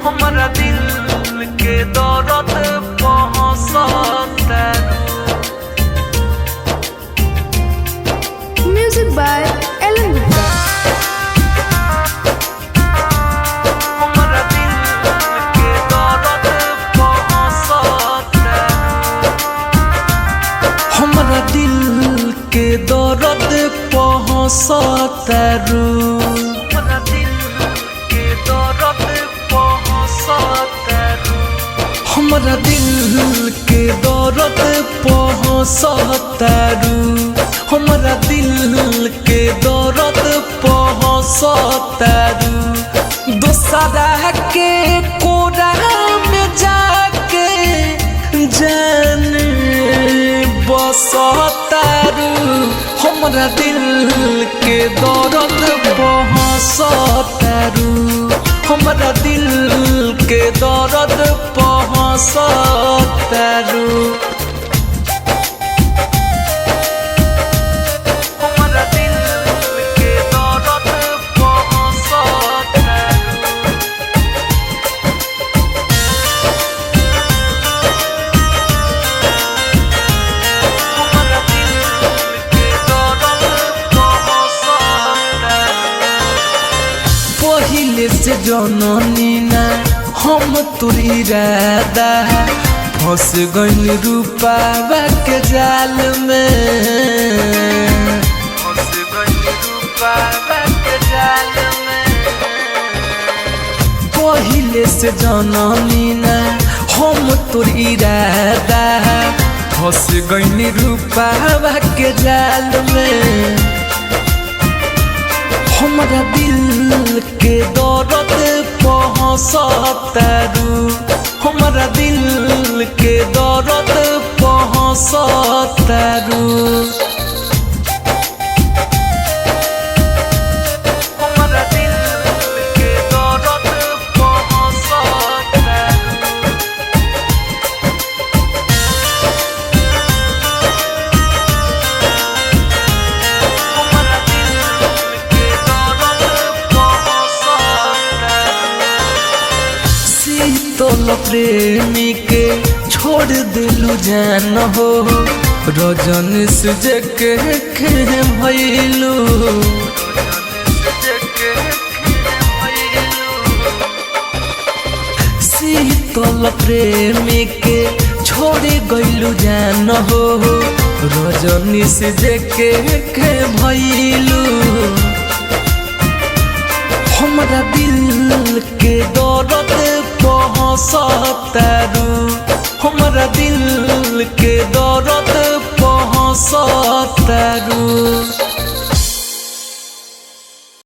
हमरा दिल के दर्द पहुंचता। Music by Ellen Gupta. हमरा दिल के दर्द पहुंचता। हमरा दिल के दर्द पहुंचता। हमरा दिल के दर्द पहुंचता। हमरा दिल के दर्द पहुंचता। हमरा दिल के दर्द पहुंचता। दोसरा के कोरा में जाके जान बसता। हमरा दिल के दर्द पहुंचता। हमरा दिल के दर्द पहुंचता। हमरा दिल के दर्द पहुंचता। हमरा दिल के दर्द पहुंचता। पहिले से जननी ना हम तोर इरादा फंस गइल रूपावा के जाल में। फंस गइल रूपावा के जाल में। पहिले से जननी ना हम तोर इरादा फंस गइल रूपावा के जाल में। हमरा दिल के दर्द पहुंचता। हमरा दिल के दर्द पहुंचता। हमरा दिल के दर्द पहुंचता। हमरा दिल के दर्द पहुंचता। शीतल प्रेमी के छोड़ दिलू जान हो रजन से के भइलू। शीतल प्रेमी के छोड़ गइलू जान हो रजनी से के भइलू। हमरा दिल के दर्द पहुंचता। हमरा दिल के दर्द पहुंचता।